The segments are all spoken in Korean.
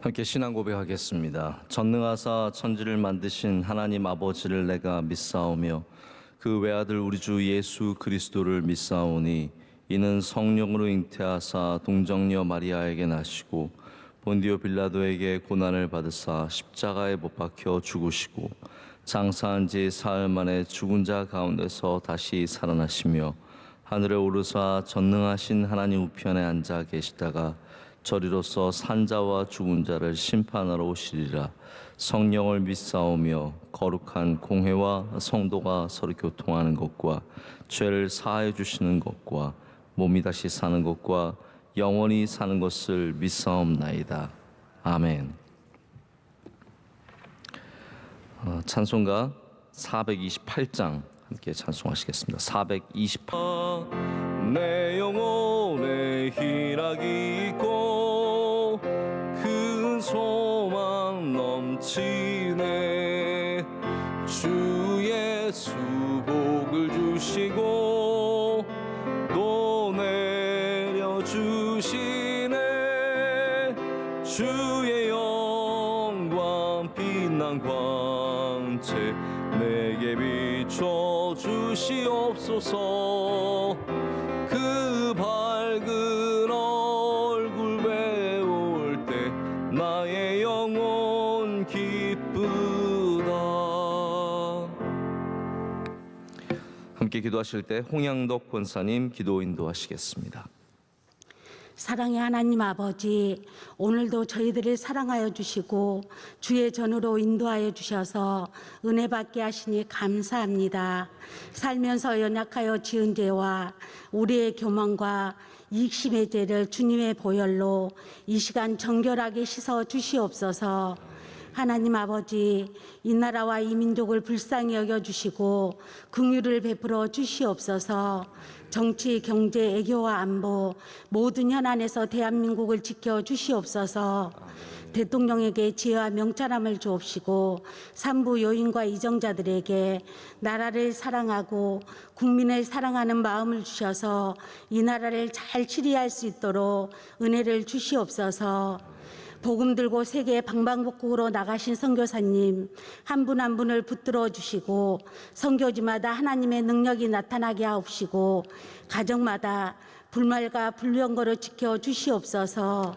함께 신앙 고백하겠습니다. 전능하사 천지를 만드신 하나님 아버지를 내가 믿사오며 그 외아들 우리 주 예수 그리스도를 믿사오니 이는 성령으로 잉태하사 동정녀 마리아에게 나시고 본디오 빌라도에게 고난을 받으사 십자가에 못 박혀 죽으시고 장사한 지 사흘 만에 죽은 자 가운데서 다시 살아나시며 하늘에 오르사 전능하신 하나님 우편에 앉아 계시다가 저리로서 산자와 죽은 자를 심판하러 오시리라. 성령을 믿사오며 거룩한 공회와 성도가 서로 교통하는 것과 죄를 사하여 주시는 것과 몸이 다시 사는 것과 영원히 사는 것을 믿사옵나이다. 아멘. 찬송가 428장 함께 찬송하시겠습니다. 428. 내 영혼에 희락이 있고 큰 소망 넘치네. 주 예수 복을 주시고 또 내려주시네. 주의 영광 빛난 광채 내게 비춰 주시옵소서. 그 밝은 얼굴 배울 때 나의 영혼 기쁘다. 함께 기도하실 때 홍양덕 권사님 기도 인도하시겠습니다. 사랑의 하나님 아버지, 오늘도 저희들을 사랑하여 주시고 주의 전으로 인도하여 주셔서 은혜 받게 하시니 감사합니다. 살면서 연약하여 지은 죄와 우리의 교만과 익심의 죄를 주님의 보혈로 이 시간 정결하게 씻어 주시옵소서. 하나님 아버지, 이 나라와 이 민족을 불쌍히 여겨주시고 긍휼을 베풀어 주시옵소서. 정치, 경제, 애교와 안보 모든 현안에서 대한민국을 지켜 주시옵소서. 대통령에게 지혜와 명철함을 주옵시고 산부 요인과 이정자들에게 나라를 사랑하고 국민을 사랑하는 마음을 주셔서 이 나라를 잘 치리할 수 있도록 은혜를 주시옵소서. 복음 들고 세계 방방곡곡으로 나가신 선교사님 한 분 한 분을 붙들어 주시고 선교지마다 하나님의 능력이 나타나게 하옵시고 가정마다 불말과 불병거를 지켜 주시옵소서.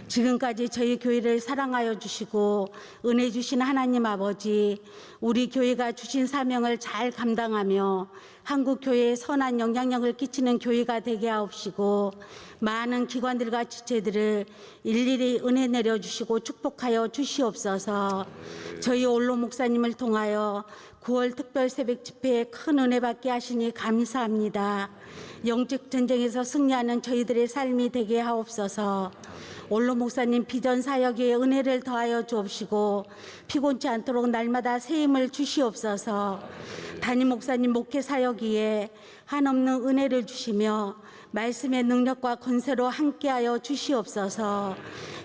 지금까지 저희 교회를 사랑하여 주시고 은혜 주신 하나님 아버지, 우리 교회가 주신 사명을 잘 감당하며 한국 교회에 선한 영향력을 끼치는 교회가 되게 하옵시고 많은 기관들과 지체들을 일일이 은혜 내려주시고 축복하여 주시옵소서. 저희 올로 목사님을 통하여 9월 특별 새벽 집회에 큰 은혜 받게 하시니 감사합니다. 영적 전쟁에서 승리하는 저희들의 삶이 되게 하옵소서. 올로 목사님 비전 사역에 은혜를 더하여 주옵시고 피곤치 않도록 날마다 새 힘을 주시옵소서. 담임 목사님 목회 사역위에 한없는 은혜를 주시며 말씀의 능력과 권세로 함께하여 주시옵소서.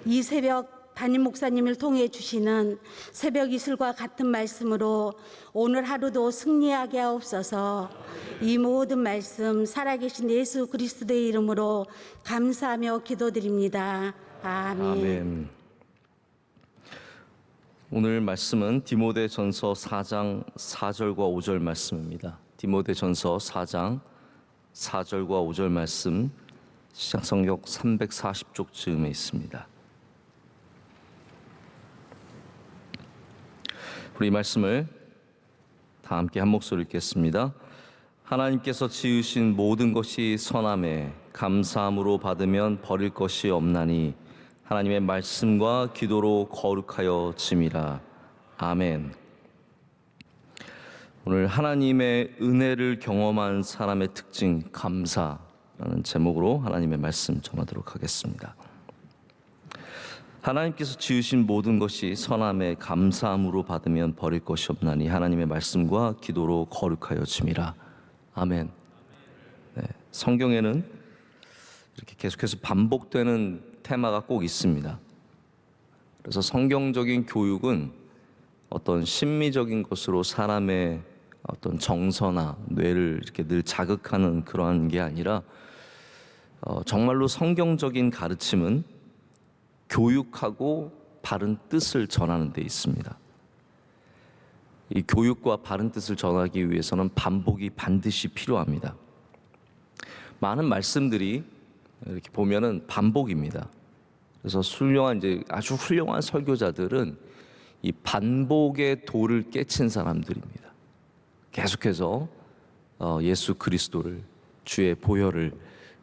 이 새벽 담임 목사님을 통해 주시는 새벽 이슬과 같은 말씀으로 오늘 하루도 승리하게 하옵소서. 이 모든 말씀 살아계신 예수 그리스도의 이름으로 감사하며 기도드립니다. 아멘. 아멘. 오늘 말씀은 디모데전서 4장 4절과 5절 말씀입니다. 디모데전서 4장 4절과 5절 말씀 시작성경 340쪽쯤에 있습니다. 우리 이 말씀을 다 함께 한 목소리 읽겠습니다. 하나님께서 지으신 모든 것이 선함에 감사함으로 받으면 버릴 것이 없나니 하나님의 말씀과 기도로 거룩하여 짐이라. 아멘. 오늘 하나님의 은혜를 경험한 사람의 특징 감사라는 제목으로 하나님의 말씀 전하도록 하겠습니다. 하나님께서 지으신 모든 것이 선함에 감사함으로 받으면 버릴 것이 없나니 하나님의 말씀과 기도로 거룩하여 짐이라. 아멘. 네, 성경에는 이렇게 계속해서 반복되는 테마가 꼭 있습니다. 그래서 성경적인 교육은 어떤 심미적인 것으로 사람의 어떤 정서나 뇌를 이렇게 늘 자극하는 그러한 게 아니라 정말로 성경적인 가르침은 교육하고 바른 뜻을 전하는 데 있습니다. 이 교육과 바른 뜻을 전하기 위해서는 반복이 반드시 필요합니다. 많은 말씀들이 이렇게 보면은 반복입니다. 그래서 아주 훌륭한 설교자들은 이 반복의 도를 깨친 사람들입니다. 계속해서 예수 그리스도를, 주의 보혈을,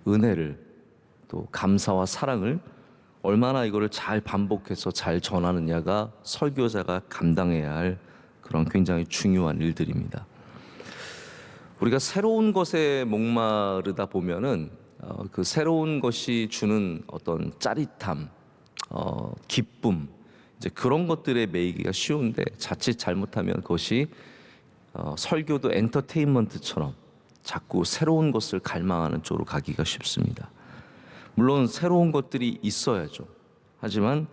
은혜를, 또 감사와 사랑을 얼마나 이거를 잘 반복해서 잘 전하느냐가 설교자가 감당해야 할 그런 굉장히 중요한 일들입니다. 우리가 새로운 것에 목마르다 보면은 그 새로운 것이 주는 어떤 짜릿함, 기쁨, 이제 그런 것들에 매이기가 쉬운데, 자칫 잘못하면 그것이 설교도 엔터테인먼트처럼 자꾸 새로운 것을 갈망하는 쪽으로 가기가 쉽습니다. 물론 새로운 것들이 있어야죠. 하지만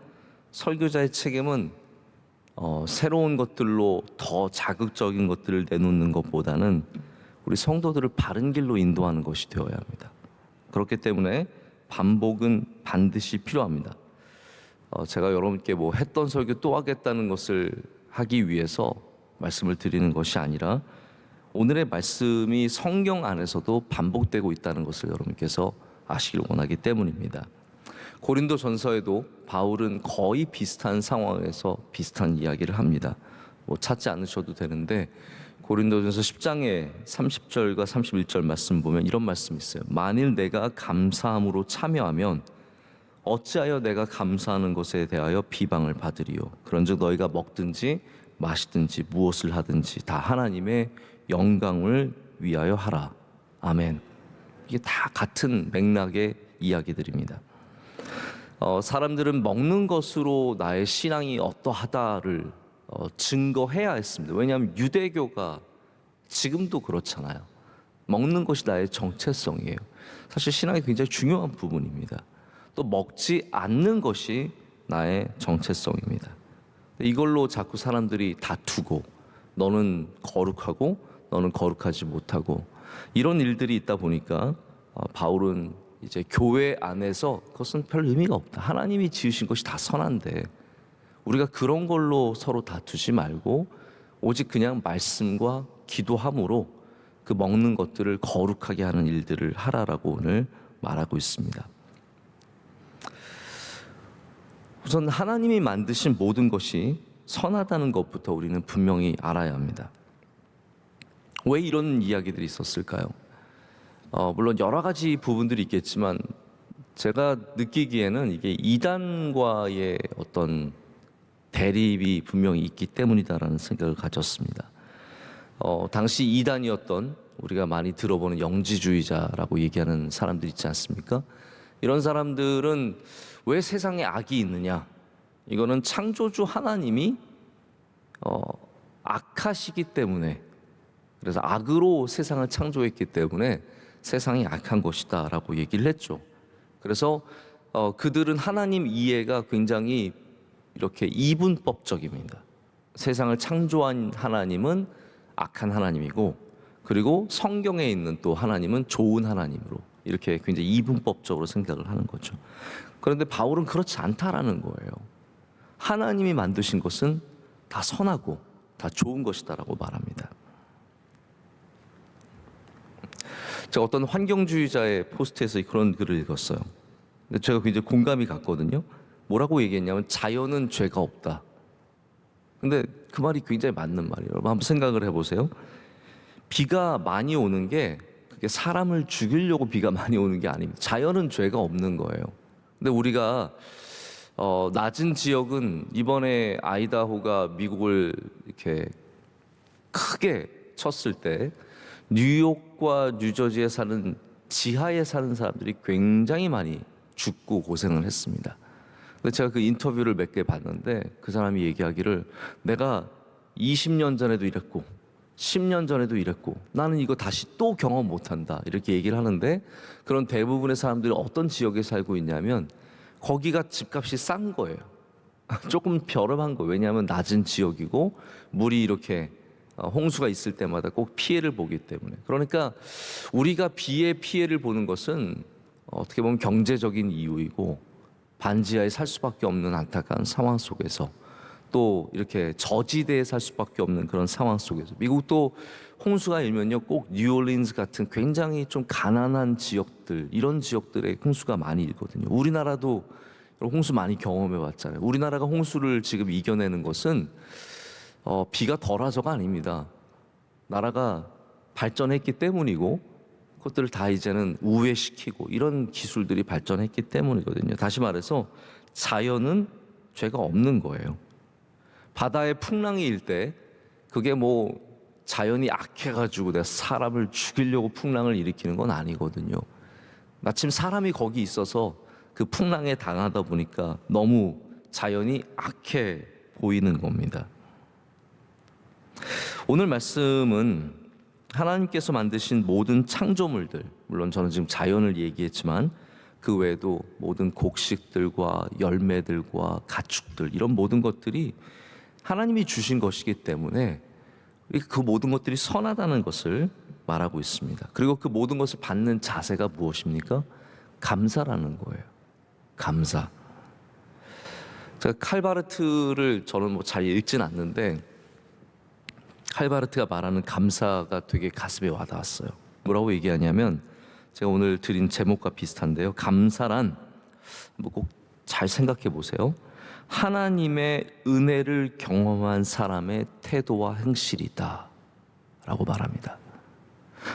설교자의 책임은 새로운 것들로 더 자극적인 것들을 내놓는 것보다는 우리 성도들을 바른 길로 인도하는 것이 되어야 합니다. 그렇기 때문에 반복은 반드시 필요합니다. 제가 여러분께 했던 설교 또 하겠다는 것을 하기 위해서 말씀을 드리는 것이 아니라, 오늘의 말씀이 성경 안에서도 반복되고 있다는 것을 여러분께서 아시길 원하기 때문입니다. 고린도 전서에도 바울은 거의 비슷한 상황에서 비슷한 이야기를 합니다. 찾지 않으셔도 되는데, 고린도전서 10장의 30절과 31절 말씀 보면 이런 말씀이 있어요. 만일 내가 감사함으로 참여하면 어찌하여 내가 감사하는 것에 대하여 비방을 받으리요. 그런즉 너희가 먹든지 마시든지 무엇을 하든지 다 하나님의 영광을 위하여 하라. 아멘. 이게 다 같은 맥락의 이야기들입니다. 사람들은 먹는 것으로 나의 신앙이 어떠하다를 증거해야 했습니다. 왜냐하면 유대교가 지금도 그렇잖아요. 먹는 것이 나의 정체성이에요. 사실 신앙이 굉장히 중요한 부분입니다. 또 먹지 않는 것이 나의 정체성입니다. 이걸로 자꾸 사람들이 다투고, 너는 거룩하고 너는 거룩하지 못하고, 이런 일들이 있다 보니까 바울은 이제 교회 안에서 그것은 별 의미가 없다. 하나님이 지으신 것이 다 선한데 우리가 그런 걸로 서로 다투지 말고 오직 그냥 말씀과 기도함으로 그 먹는 것들을 거룩하게 하는 일들을 하라라고 오늘 말하고 있습니다. 우선 하나님이 만드신 모든 것이 선하다는 것부터 우리는 분명히 알아야 합니다. 왜 이런 이야기들이 있었을까요? 물론 여러 가지 부분들이 있겠지만 제가 느끼기에는 이게 이단과의 어떤 대립이 분명히 있기 때문이다라는 생각을 가졌습니다. 당시 이단이었던, 우리가 많이 들어보는 영지주의자라고 얘기하는 사람들 있지 않습니까? 이런 사람들은 왜 세상에 악이 있느냐? 이거는 창조주 하나님이 악하시기 때문에, 그래서 악으로 세상을 창조했기 때문에 세상이 악한 것이다 라고 얘기를 했죠. 그래서 그들은 하나님 이해가 굉장히 이렇게 이분법적입니다. 세상을 창조한 하나님은 악한 하나님이고, 그리고 성경에 있는 또 하나님은 좋은 하나님으로, 이렇게 굉장히 이분법적으로 생각을 하는 거죠. 그런데 바울은 그렇지 않다라는 거예요. 하나님이 만드신 것은 다 선하고 다 좋은 것이다라고 말합니다. 제가 어떤 환경주의자의 포스트에서 그런 글을 읽었어요. 근데 제가 굉장히 공감이 갔거든요. 뭐라고 얘기했냐면 자연은 죄가 없다. 근데 그 말이 굉장히 맞는 말이에요. 여러분 한번 생각을 해보세요. 비가 많이 오는 게 그게 사람을 죽이려고 비가 많이 오는 게 아닙니다. 자연은 죄가 없는 거예요. 근데 우리가 낮은 지역은, 이번에 아이다호가 미국을 이렇게 크게 쳤을 때 뉴욕과 뉴저지에 사는, 지하에 사는 사람들이 굉장히 많이 죽고 고생을 했습니다. 근데 제가 그 인터뷰를 몇 개 봤는데 그 사람이 얘기하기를, 내가 20년 전에도 이랬고 10년 전에도 이랬고 나는 이거 다시 또 경험 못한다, 이렇게 얘기를 하는데, 그런 대부분의 사람들이 어떤 지역에 살고 있냐면 거기가 집값이 싼 거예요. 조금 벼름한 거예요. 왜냐하면 낮은 지역이고 물이 이렇게 홍수가 있을 때마다 꼭 피해를 보기 때문에. 그러니까 우리가 비의 피해를 보는 것은 어떻게 보면 경제적인 이유이고, 반지하에 살 수밖에 없는 안타까운 상황 속에서, 또 이렇게 저지대에 살 수밖에 없는 그런 상황 속에서, 미국도 홍수가 일면요 꼭 뉴올리언스 같은 굉장히 좀 가난한 지역들, 이런 지역들에 홍수가 많이 일거든요. 우리나라도 홍수 많이 경험해 봤잖아요. 우리나라가 홍수를 지금 이겨내는 것은 비가 덜해서가 아닙니다. 나라가 발전했기 때문이고, 그것들을 다 이제는 우회시키고 이런 기술들이 발전했기 때문이거든요. 다시 말해서 자연은 죄가 없는 거예요. 바다에 풍랑이 일 때 그게 뭐 자연이 악해가지고 내가 사람을 죽이려고 풍랑을 일으키는 건 아니거든요. 마침 사람이 거기 있어서 그 풍랑에 당하다 보니까 너무 자연이 악해 보이는 겁니다. 오늘 말씀은 하나님께서 만드신 모든 창조물들, 물론 저는 지금 자연을 얘기했지만 그 외에도 모든 곡식들과 열매들과 가축들, 이런 모든 것들이 하나님이 주신 것이기 때문에 그 모든 것들이 선하다는 것을 말하고 있습니다. 그리고 그 모든 것을 받는 자세가 무엇입니까? 감사라는 거예요. 감사. 제가 칼바르트를 저는 뭐 잘 읽진 않는데, 칼바르트가 말하는 감사가 되게 가슴에 와닿았어요. 뭐라고 얘기하냐면, 제가 오늘 드린 제목과 비슷한데요. 감사란, 뭐 꼭 잘 생각해 보세요. 하나님의 은혜를 경험한 사람의 태도와 행실이다 라고 말합니다.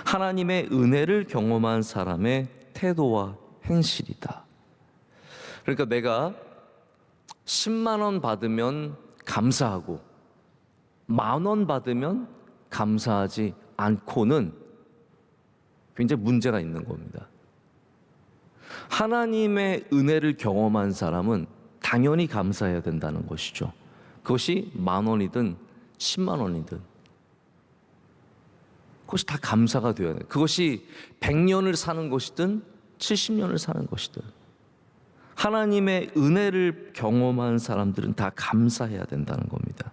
하나님의 은혜를 경험한 사람의 태도와 행실이다. 그러니까 내가 10만 원 받으면 감사하고 10,000원 받으면 감사하지 않고는 굉장히 문제가 있는 겁니다. 하나님의 은혜를 경험한 사람은 당연히 감사해야 된다는 것이죠. 그것이 10,000원이든 10만 원이든 그것이 다 감사가 되어야 돼요. 그것이 100년을 사는 것이든 70년을 사는 것이든 하나님의 은혜를 경험한 사람들은 다 감사해야 된다는 겁니다.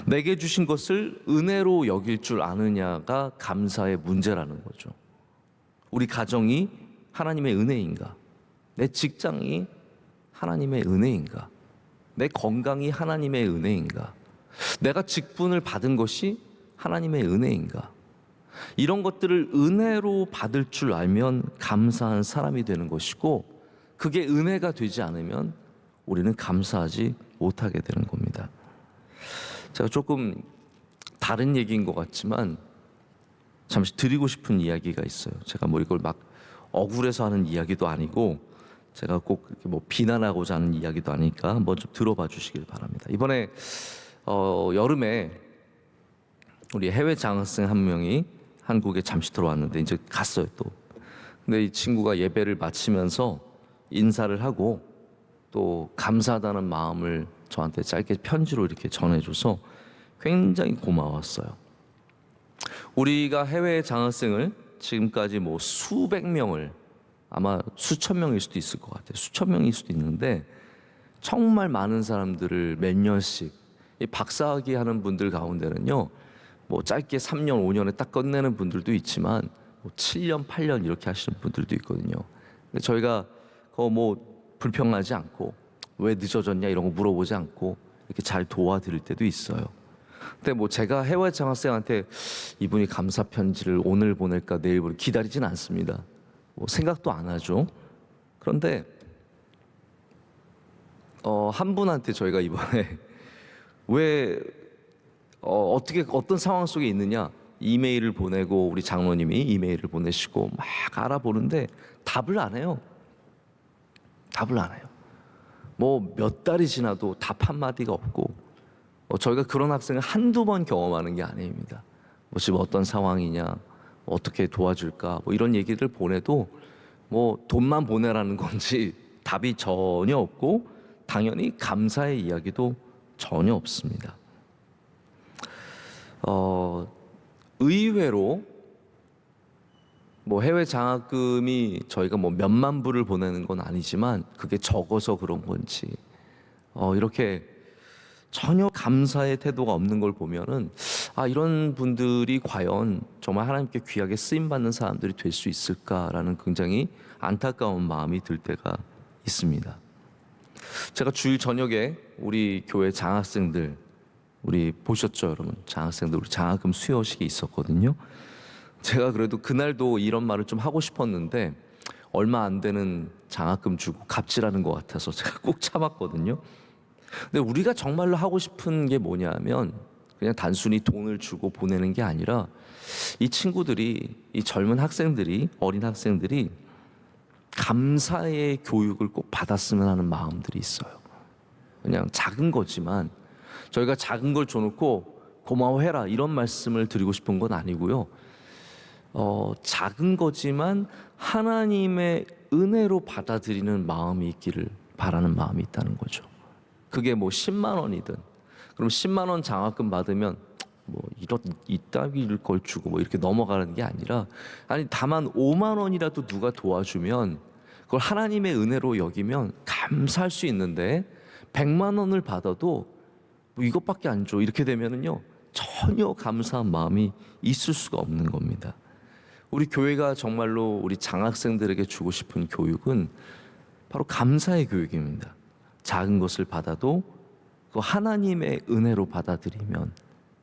내게 주신 것을 은혜로 여길 줄 아느냐가 감사의 문제라는 거죠. 우리 가정이 하나님의 은혜인가? 내 직장이 하나님의 은혜인가? 내 건강이 하나님의 은혜인가? 내가 직분을 받은 것이 하나님의 은혜인가? 이런 것들을 은혜로 받을 줄 알면 감사한 사람이 되는 것이고, 그게 은혜가 되지 않으면 우리는 감사하지 못하게 되는 겁니다. 제가 조금 다른 얘기인 것 같지만 잠시 드리고 싶은 이야기가 있어요. 제가 뭐 이걸 막 억울해서 하는 이야기도 아니고 제가 꼭 이렇게 뭐 비난하고자 하는 이야기도 아니니까 한번 좀 들어봐 주시길 바랍니다. 이번에 여름에 우리 해외 장학생 한 명이 한국에 잠시 들어왔는데 이제 갔어요 또. 근데 이 친구가 예배를 마치면서 인사를 하고 또 감사하다는 마음을 저한테 짧게 편지로 이렇게 전해줘서 굉장히 고마웠어요. 우리가 해외 장학생을 지금까지 뭐 수백 명을, 아마 수천 명일 수도 있을 것 같아요. 수천 명일 수도 있는데 정말 많은 사람들을 몇 년씩, 이 박사학위 하는 분들 가운데는요 뭐 짧게 3년 5년에 딱 끝내는 분들도 있지만 뭐 7년 8년 이렇게 하시는 분들도 있거든요. 근데 저희가 그거 뭐 불평하지 않고 왜 늦어졌냐 이런 거 물어보지 않고 이렇게 잘 도와드릴 때도 있어요. 근데 뭐 제가 해외 장학생한테 이분이 감사 편지를 오늘 보낼까 내일 보낼까 기다리진 않습니다. 뭐 생각도 안 하죠. 그런데 한 분한테 저희가 이번에 왜 어떻게 어떤 상황 속에 있느냐 이메일을 보내고, 우리 장로님이 이메일을 보내시고 막 알아보는데 답을 안 해요. 답을 안 해요. 뭐 몇 달이 지나도 답 한마디가 없고, 저희가 그런 학생을 한두 번 경험하는 게 아닙니다. 뭐 지금 어떤 상황이냐, 어떻게 도와줄까, 뭐 이런 얘기를 보내도 뭐 돈만 보내라는 건지 답이 전혀 없고, 당연히 감사의 이야기도 전혀 없습니다. 의외로 뭐 해외 장학금이 저희가 뭐 몇만 불을 보내는 건 아니지만 그게 적어서 그런 건지 이렇게 전혀 감사의 태도가 없는 걸 보면은 이런 분들이 과연 정말 하나님께 귀하게 쓰임 받는 사람들이 될 수 있을까라는 굉장히 안타까운 마음이 들 때가 있습니다. 제가 주일 저녁에 우리 교회 장학생들, 우리 보셨죠 여러분? 장학생들 우리 장학금 수여식이 있었거든요. 제가 그래도 그날도 이런 말을 좀 하고 싶었는데 얼마 안 되는 장학금 주고 갑질하는 것 같아서 제가 꼭 참았거든요. 근데 우리가 정말로 하고 싶은 게 뭐냐면 그냥 단순히 돈을 주고 보내는 게 아니라 이 친구들이, 이 젊은 학생들이, 어린 학생들이 감사의 교육을 꼭 받았으면 하는 마음들이 있어요. 그냥 작은 거지만 저희가 작은 걸 줘놓고 고마워해라 이런 말씀을 드리고 싶은 건 아니고요. 작은 거지만 하나님의 은혜로 받아들이는 마음이 있기를 바라는 마음이 있다는 거죠. 그게 뭐 10만 원이든, 그럼 10만 원 장학금 받으면 뭐 이따위를 걸 주고 뭐 이렇게 넘어가는 게 아니라, 아니 다만 5만 원이라도 누가 도와주면 그걸 하나님의 은혜로 여기면 감사할 수 있는데 100만 원을 받아도 뭐 이것밖에 안 줘 이렇게 되면은요 전혀 감사한 마음이 있을 수가 없는 겁니다. 우리 교회가 정말로 우리 장학생들에게 주고 싶은 교육은 바로 감사의 교육입니다. 작은 것을 받아도 그 하나님의 은혜로 받아들이면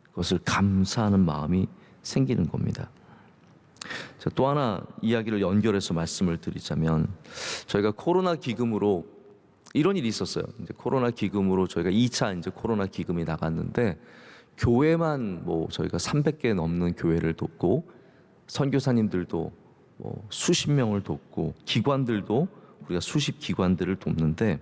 그것을 감사하는 마음이 생기는 겁니다. 또 하나 이야기를 연결해서 말씀을 드리자면, 저희가 코로나 기금으로 이런 일이 있었어요. 이제 코로나 기금으로 저희가 2차 이제 코로나 기금이 나갔는데, 교회만 뭐 저희가 300개 넘는 교회를 돕고, 선교사님들도 뭐 수십 명을 돕고, 기관들도 우리가 수십 기관들을 돕는데,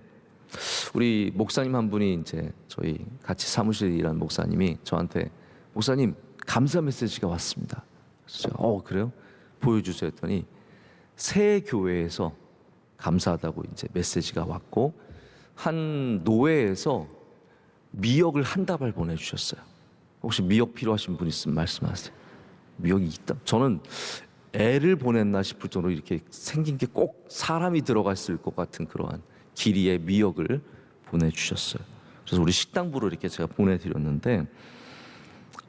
우리 목사님 한 분이 이제 저희 같이 사무실에 일하는 목사님이 저한테, 목사님 감사 메시지가 왔습니다. 그래서 제가 그래요? 보여주세요 했더니 새 교회에서 감사하다고 이제 메시지가 왔고, 한 노회에서 미역을 한 다발 보내주셨어요. 혹시 미역 필요하신 분 있으면 말씀하세요. 미역이 있다? 저는 애를 보냈나 싶을 정도로 이렇게 생긴 게 꼭 사람이 들어가 있을 것 같은 그러한 길이의 미역을 보내주셨어요. 그래서 우리 식당부로 이렇게 제가 보내드렸는데,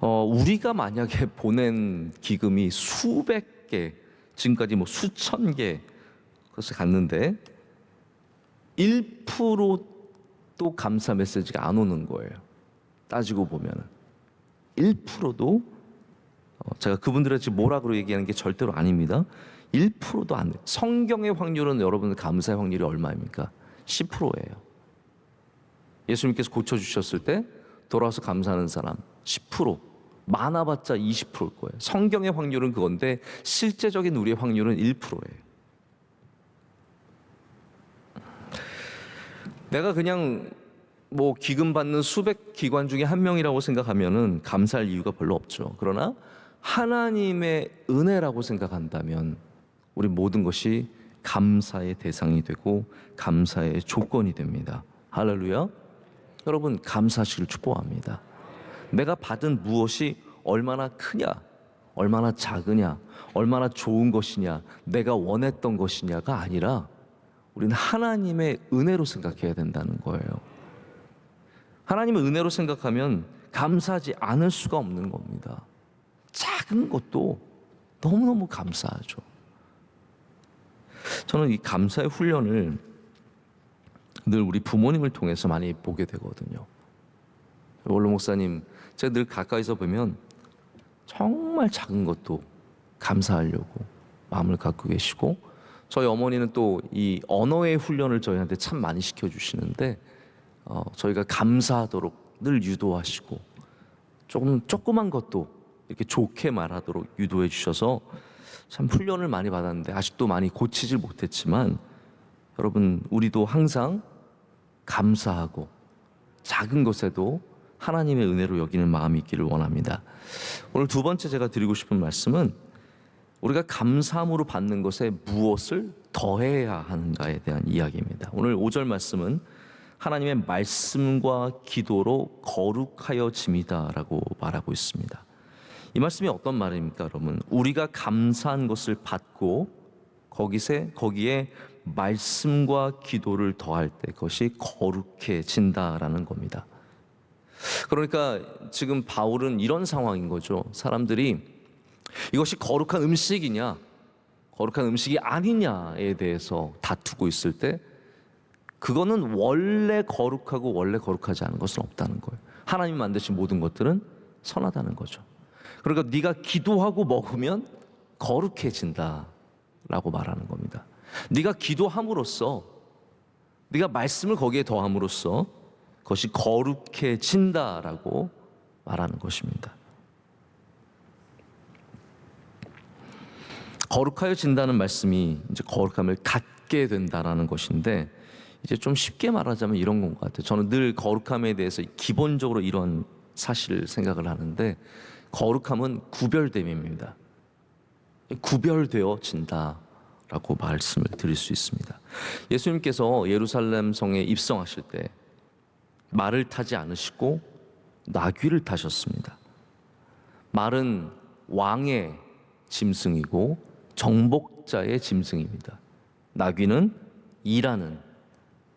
우리가 만약에 보낸 기금이 수백 개, 지금까지 뭐 수천 개 그래서 갔는데 1%도 감사 메시지가 안 오는 거예요. 따지고 보면은 1%도 제가 그분들한테 지금 뭐라고 얘기하는 게 절대로 아닙니다. 1%도 안 돼요. 성경의 확률은 여러분 감사의 확률이 얼마입니까? 10%예요. 예수님께서 고쳐주셨을 때 돌아와서 감사하는 사람 10%, 많아봤자 20%일 거예요. 성경의 확률은 그건데 실제적인 우리의 확률은 1%예요. 내가 그냥 뭐 기금 받는 수백 기관 중에 한 명이라고 생각하면은 감사할 이유가 별로 없죠. 그러나 하나님의 은혜라고 생각한다면 우리 모든 것이 감사의 대상이 되고 감사의 조건이 됩니다. 할렐루야. 여러분 감사하시길 축복합니다. 내가 받은 무엇이 얼마나 크냐, 얼마나 작으냐, 얼마나 좋은 것이냐, 내가 원했던 것이냐가 아니라 우리는 하나님의 은혜로 생각해야 된다는 거예요. 하나님의 은혜로 생각하면 감사하지 않을 수가 없는 겁니다. 작은 것도 너무너무 감사하죠. 저는 이 감사의 훈련을 늘 우리 부모님을 통해서 많이 보게 되거든요. 원로 목사님 제가 늘 가까이서 보면 정말 작은 것도 감사하려고 마음을 갖고 계시고, 저희 어머니는 또 이 언어의 훈련을 저희한테 참 많이 시켜주시는데 저희가 감사하도록 늘 유도하시고 조그만 것도 이렇게 좋게 말하도록 유도해 주셔서 참 훈련을 많이 받았는데 아직도 많이 고치질 못했지만, 여러분 우리도 항상 감사하고 작은 것에도 하나님의 은혜로 여기는 마음이 있기를 원합니다. 오늘 두 번째 제가 드리고 싶은 말씀은 우리가 감사함으로 받는 것에 무엇을 더해야 하는가에 대한 이야기입니다. 오늘 5절 말씀은 하나님의 말씀과 기도로 거룩하여짐이다라고 말하고 있습니다. 이 말씀이 어떤 말입니까, 여러분? 우리가 감사한 것을 받고 거기에 말씀과 기도를 더할 때 그것이 거룩해진다라는 겁니다. 그러니까 지금 바울은 이런 상황인 거죠. 사람들이 이것이 거룩한 음식이냐, 거룩한 음식이 아니냐에 대해서 다투고 있을 때 그거는 원래 거룩하고 원래 거룩하지 않은 것은 없다는 거예요. 하나님이 만드신 모든 것들은 선하다는 거죠. 그러니까 네가 기도하고 먹으면 거룩해진다라고 말하는 겁니다. 네가 기도함으로써, 네가 말씀을 거기에 더함으로써 그것이 거룩해진다라고 말하는 것입니다. 거룩하여진다는 말씀이 이제 거룩함을 갖게 된다라는 것인데, 이제 좀 쉽게 말하자면 이런 것 같아요. 저는 늘 거룩함에 대해서 기본적으로 이런 사실을 생각을 하는데, 거룩함은 구별됨입니다. 구별되어진다라고 말씀을 드릴 수 있습니다. 예수님께서 예루살렘 성에 입성하실 때 말을 타지 않으시고 나귀를 타셨습니다. 말은 왕의 짐승이고 정복자의 짐승입니다. 나귀는 일하는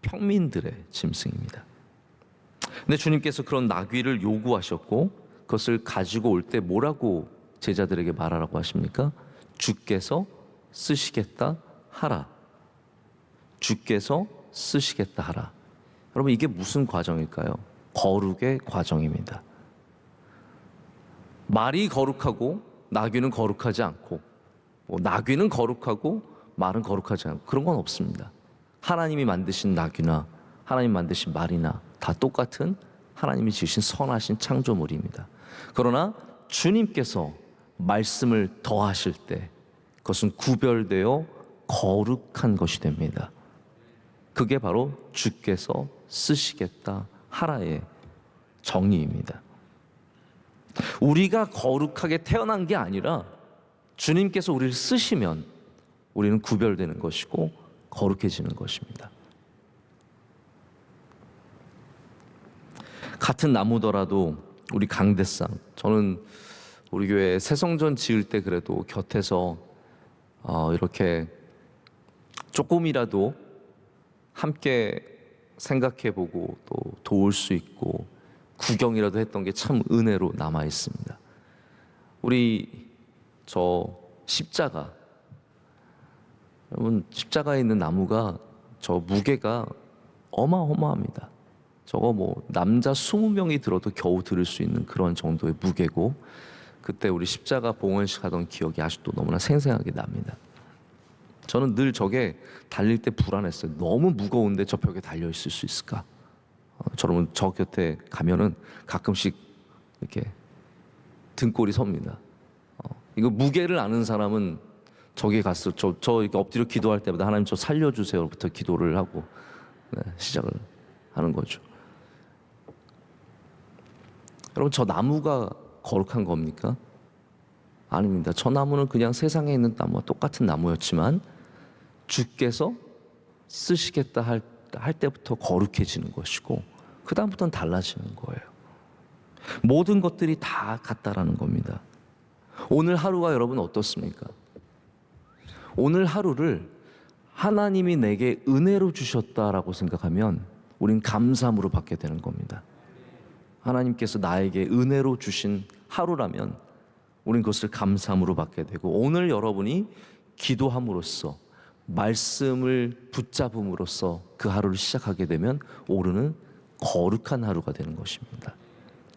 평민들의 짐승입니다. 근데 주님께서 그런 나귀를 요구하셨고, 그것을 가지고 올 때 뭐라고 제자들에게 말하라고 하십니까? 주께서 쓰시겠다 하라. 주께서 쓰시겠다 하라. 여러분, 이게 무슨 과정일까요? 거룩의 과정입니다. 말이 거룩하고 나귀는 거룩하지 않고, 나귀는 거룩하고 말은 거룩하지 않고, 그런 건 없습니다. 하나님이 만드신 나귀나 하나님 만드신 말이나 다 똑같은 하나님이 지으신 선하신 창조물입니다. 그러나 주님께서 말씀을 더하실 때 그것은 구별되어 거룩한 것이 됩니다. 그게 바로 주께서 쓰시겠다 하라의 정의입니다. 우리가 거룩하게 태어난 게 아니라 주님께서 우리를 쓰시면 우리는 구별되는 것이고 거룩해지는 것입니다. 같은 나무더라도 우리 강대상, 저는 우리 교회 새성전 지을 때 그래도 곁에서 이렇게 조금이라도 함께 생각해보고 또 도울 수 있고 구경이라도 했던 게 참 은혜로 남아 있습니다. 우리 저 십자가, 여러분, 십자가에 있는 나무가 저 무게가 어마어마합니다. 저거 뭐 남자 20명이 들어도 겨우 들을 수 있는 그런 정도의 무게고, 그때 우리 십자가 봉헌식 하던 기억이 아직도 너무나 생생하게 납니다. 저는 늘 저게 달릴 때 불안했어요. 너무 무거운데 저 벽에 달려 있을 수 있을까? 여러분, 저 곁에 가면은 가끔씩 이렇게 등골이 섭니다. 이거 무게를 아는 사람은 저기 갔을 저 이렇게 엎드려 기도할 때마다 하나님 저 살려주세요부터 기도를 하고 시작을 하는 거죠. 여러분, 저 나무가 거룩한 겁니까? 아닙니다. 저 나무는 그냥 세상에 있는 나무와 똑같은 나무였지만 주께서 쓰시겠다 할 때부터 거룩해지는 것이고, 그 다음부터는 달라지는 거예요. 모든 것들이 다 같다라는 겁니다. 오늘 하루가 여러분 어떻습니까? 오늘 하루를 하나님이 내게 은혜로 주셨다라고 생각하면 우린 감사함으로 받게 되는 겁니다. 하나님께서 나에게 은혜로 주신 하루라면 우린 그것을 감사함으로 받게 되고, 오늘 여러분이 기도함으로써 말씀을 붙잡음으로써 그 하루를 시작하게 되면 오르는 거룩한 하루가 되는 것입니다.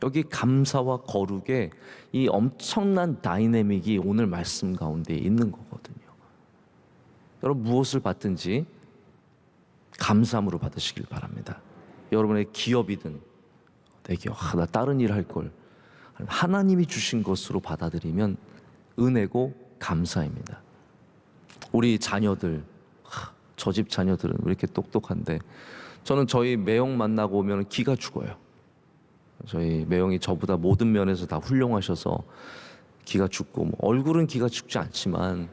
여기 감사와 거룩의 이 엄청난 다이내믹이 오늘 말씀 가운데 있는 거거든요. 여러분, 무엇을 받든지 감사함으로 받으시길 바랍니다. 여러분의 기업이든 내게 나 다른 일 할 걸 하나님이 주신 것으로 받아들이면 은혜고 감사입니다. 우리 자녀들, 저 집 자녀들은 왜 이렇게 똑똑한데, 저는 저희 매형 만나고 오면 기가 죽어요. 저희 매형이 저보다 모든 면에서 다 훌륭하셔서 기가 죽고, 뭐 얼굴은 기가 죽지 않지만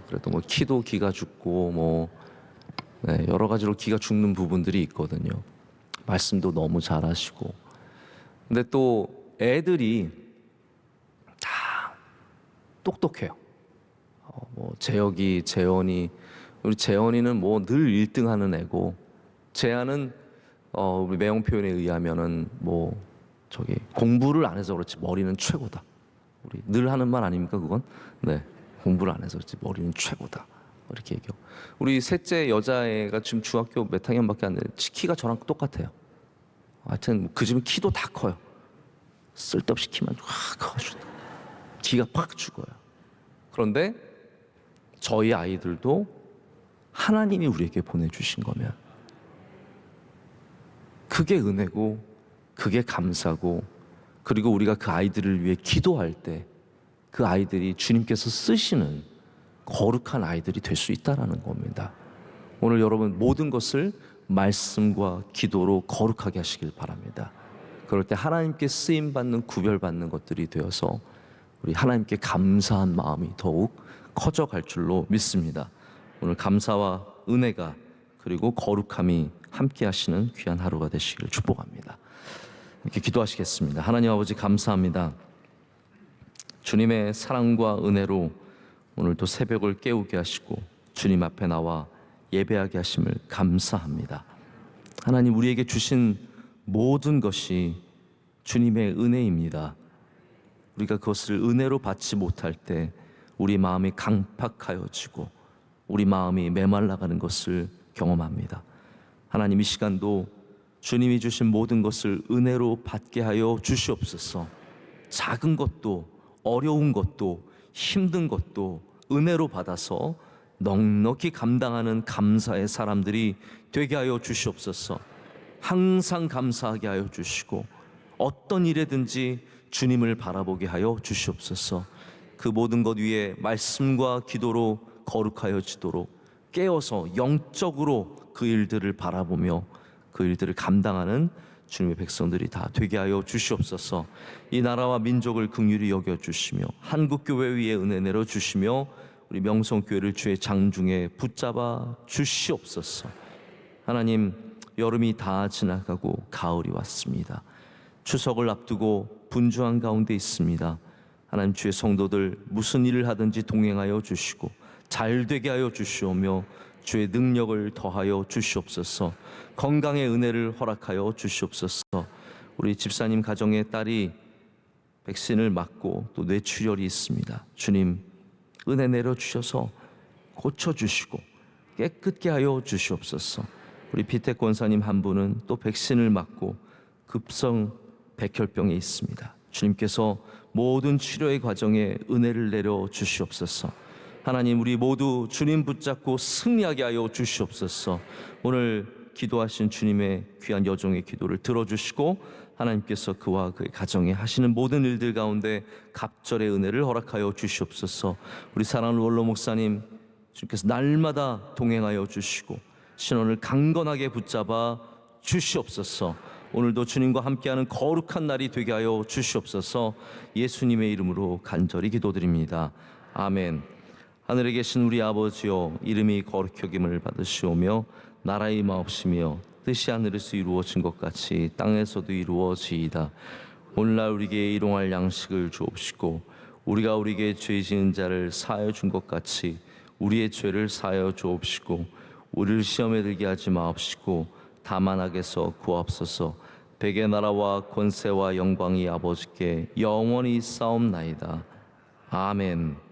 그래도 뭐 키도 기가 죽고 뭐 여러 가지로 기가 죽는 부분들이 있거든요. 말씀도 너무 잘하시고. 근데 또 애들이 다 똑똑해요. 뭐 재혁이, 재원이, 우리 재원이는 뭐 늘 1등 하는 애고, 재한은 우리 매형 표현에 의하면은 뭐 저기 공부를 안 해서 그렇지 머리는 최고다. 우리 늘 하는 말 아닙니까 그건? 네, 공부를 안 해서 그렇지 머리는 최고다. 이렇게 얘기하고. 우리 셋째 여자애가 지금 중학교 몇 학년밖에 안 되는데 키가 저랑 똑같아요. 하여튼 그 집은 키도 다 커요. 쓸데없이 키만 확 커가지고 기가 팍 죽어요. 그런데 저희 아이들도 하나님이 우리에게 보내주신 거면 그게 은혜고 그게 감사고, 그리고 우리가 그 아이들을 위해 기도할 때 그 아이들이 주님께서 쓰시는 거룩한 아이들이 될 수 있다는 겁니다. 오늘 여러분 모든 것을 말씀과 기도로 거룩하게 하시길 바랍니다. 그럴 때 하나님께 쓰임받는, 구별받는 것들이 되어서 우리 하나님께 감사한 마음이 더욱 커져갈 줄로 믿습니다. 오늘 감사와 은혜가 그리고 거룩함이 함께 하시는 귀한 하루가 되시기를 축복합니다. 이렇게 기도하시겠습니다. 하나님 아버지, 감사합니다. 주님의 사랑과 은혜로 오늘도 새벽을 깨우게 하시고 주님 앞에 나와 예배하게 하심을 감사합니다. 하나님, 우리에게 주신 모든 것이 주님의 은혜입니다. 우리가 그것을 은혜로 받지 못할 때 우리 마음이 강팍하여지고 우리 마음이 메말라가는 것을 경험합니다. 하나님, 이 시간도 주님이 주신 모든 것을 은혜로 받게 하여 주시옵소서. 작은 것도 어려운 것도 힘든 것도 은혜로 받아서 넉넉히 감당하는 감사의 사람들이 되게 하여 주시옵소서. 항상 감사하게 하여 주시고 어떤 일에든지 주님을 바라보게 하여 주시옵소서. 그 모든 것 위에 말씀과 기도로 거룩하여지도록 깨어서 영적으로 그 일들을 바라보며 그 일들을 감당하는 주님의 백성들이 다 되게 하여 주시옵소서. 이 나라와 민족을 긍휼히 여겨주시며 한국교회 위에 은혜 내려주시며 우리 명성교회를 주의 장중에 붙잡아 주시옵소서. 하나님, 여름이 다 지나가고 가을이 왔습니다. 추석을 앞두고 분주한 가운데 있습니다. 하나님, 주의 성도들 무슨 일을 하든지 동행하여 주시고 잘 되게 하여 주시오며 주의 능력을 더하여 주시옵소서. 건강의 은혜를 허락하여 주시옵소서. 우리 집사님 가정의 딸이 백신을 맞고 또 뇌출혈이 있습니다. 주님, 은혜 내려주셔서 고쳐주시고 깨끗게 하여 주시옵소서. 우리 비택 권사님 한 분은 또 백신을 맞고 급성 백혈병에 있습니다. 주님께서 모든 치료의 과정에 은혜를 내려 주시옵소서. 하나님, 우리 모두 주님 붙잡고 승리하게 하여 주시옵소서. 오늘 기도하신 주님의 귀한 여종의 기도를 들어주시고 하나님께서 그와 그의 가정에 하시는 모든 일들 가운데 갑절의 은혜를 허락하여 주시옵소서. 우리 사랑하는 원로 목사님, 주님께서 날마다 동행하여 주시고 신원을 강건하게 붙잡아 주시옵소서. 오늘도 주님과 함께하는 거룩한 날이 되게 하여 주시옵소서. 예수님의 이름으로 간절히 기도드립니다. 아멘. 하늘에 계신 우리 아버지여, 이름이 거룩히 여김을 받으시오며 나라의 임하옵시며 뜻이 하늘에서 이루어진 것 같이 땅에서도 이루어지이다. 오늘날 우리에게 일용할 양식을 주옵시고 우리가 우리에게 죄 지은 자를 사하여 준 것 같이 우리의 죄를 사하여 주옵시고 우리를 시험에 들게 하지 마옵시고 다만 악에서 구하옵소서. 백의 나라와 권세와 영광이 아버지께 영원히 싸움나이다. 아멘.